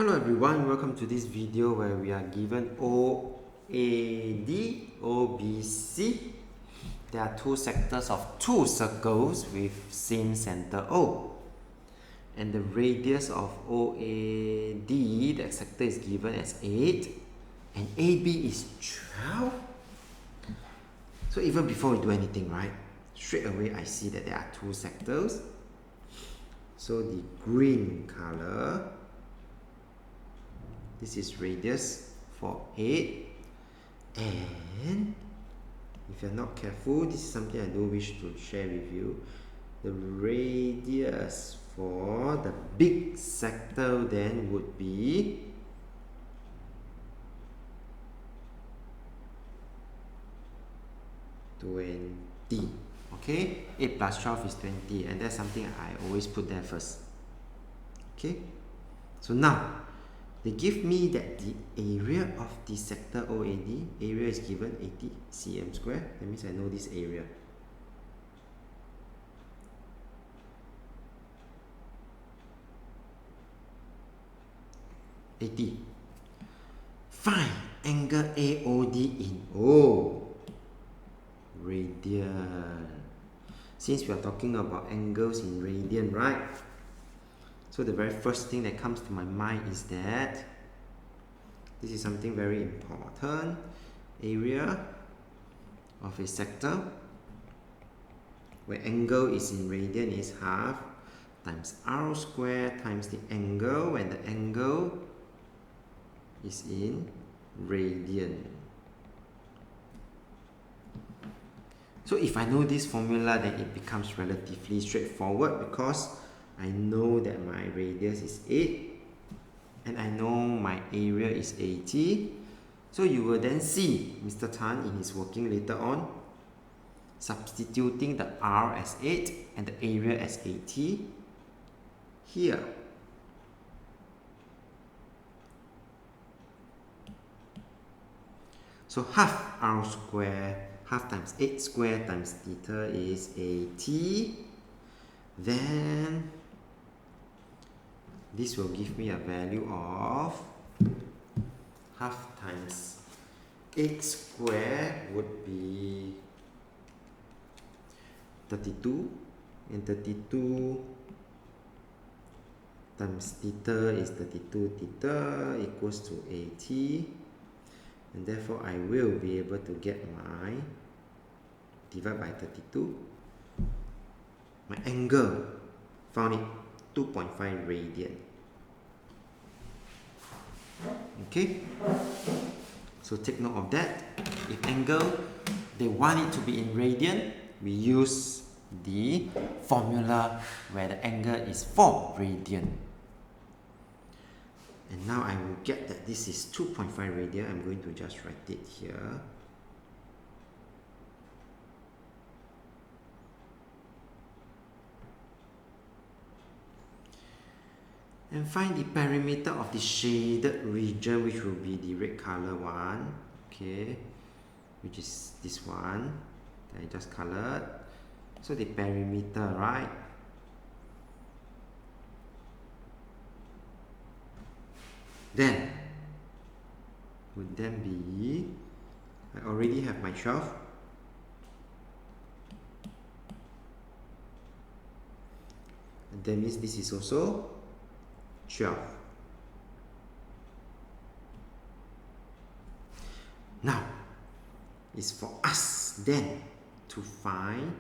Hello everyone, welcome to this video where we are given OAD, OBC. There are two sectors of two circles with same center O. And the radius of OAD, that sector is given as 8. And AB is 12. So even before we do anything, right, straight away I see that there are two sectors. So the green color, this is radius for 8, and if you're not careful, this is something I do wish to share with you. The radius for the big sector then would be 20. Okay, 8 plus 12 is 20, and that's something I always put there first. Okay, so now they give me that the area of the sector OAD, area is given 80 cm square. That means I know this area. Find angle AOD in O. Radian. Since we are talking about angles in radian, right? So the very first thing that comes to my mind is that this is something very important. Area of a sector where angle is in radian is half times r squared times the angle when the angle is in radian. So if I know this formula, then it becomes relatively straightforward because I know that my radius is 8 and I know my area is 80. So you will then see Mr. Tan in his working later on substituting the R as 8 and the area as 80 here. So half R squared, half times 8 squared times theta is 80. Then this will give me a value of half times 8 squared would be 32, and 32 times theta is 32 theta equals to 80, and therefore I will be able to get my divide by 32. My angle, found it, 2.5 radian. Okay, so take note of that. If angle, they want it to be in radian, we use the formula where the angle is 4 radian. And now I will get that this is 2.5 radian. I'm going to just write it here. And find the perimeter of the shaded region, which will be the red color one, okay, which is this one that I just colored. So the perimeter, right? Then would then be, I already have my 12. And that means this is also 12. Now, it's for us then to find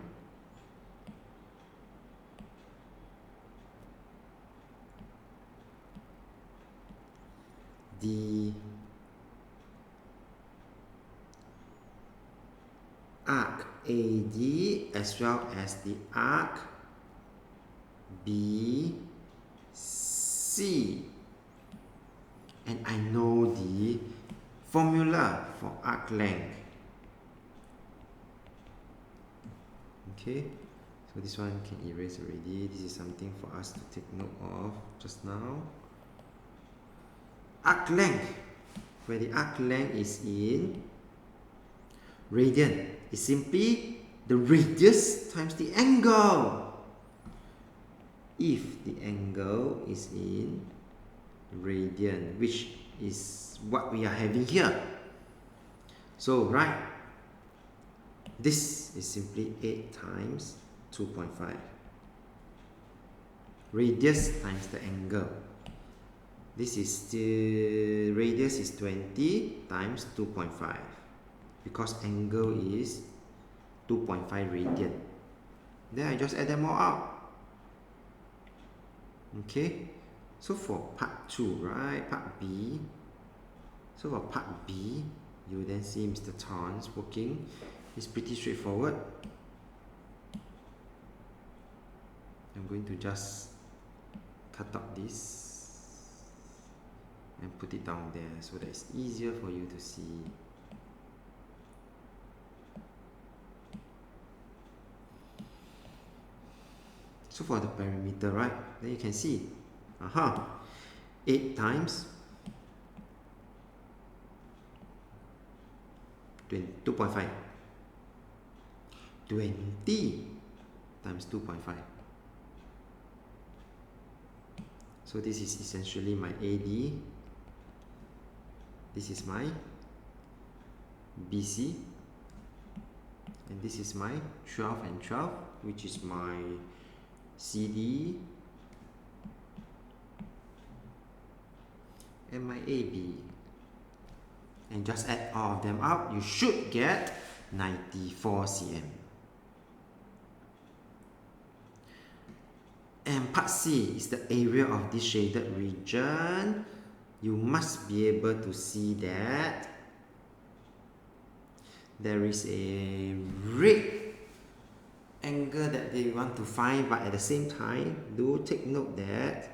the arc AD as well as the arc BC. And I know the formula for arc length. Okay, so this one can erase already. This is something for us to take note of just now. Arc length, where the arc length is in radian, is simply the radius times the angle. If the angle is in radian, which is what we are having here. So right, this is simply 8 times 2.5. Radius times the angle. This is the radius is 20 times 2.5 because angle is 2.5 radian. Then I just add them all up. Okay, so for part 2, right, part B. So for part B, you then see Mr. Tan's working. It's pretty straightforward. I'm going to just cut out this and put it down there so that it's easier for you to see. So for the perimeter, right, then you can see, 8 times 2.5, 20 times 2.5. So this is essentially my AD, this is my BC, and this is my 12 and 12, which is my CD and my AB. And just add all of them up, you should get 94 cm. And part C is the area of this shaded region. You must be able to see that there is a red angle that they want to find, but at the same time, do take note that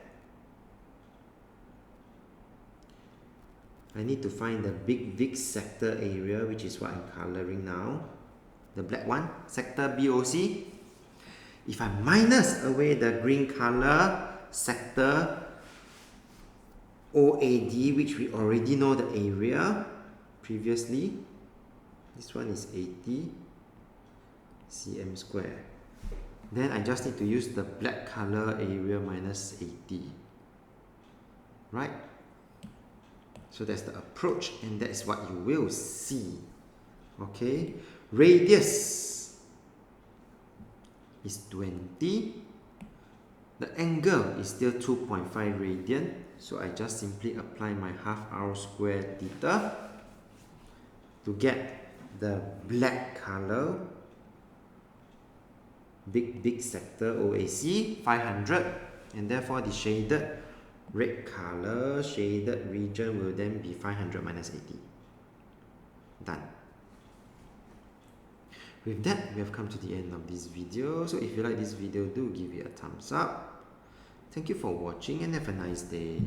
I need to find the big sector area, which is what I'm coloring now, the black one, sector BOC. If I minus away the green color, sector OAD, which we already know the area previously, this one is 80 cm square. Then I just need to use the black color area minus 80, right? So that's the approach, and that's what you will see. Okay, radius is 20. The angle is still 2.5 radian, so I just simply apply my half R squared theta to get the black color, big sector OAC 500, and therefore the shaded red color shaded region will then be 500 minus 80. Done. With that, we have come to the end of this video. So if you like this video, do give it a thumbs up. Thank you for watching and have a nice day.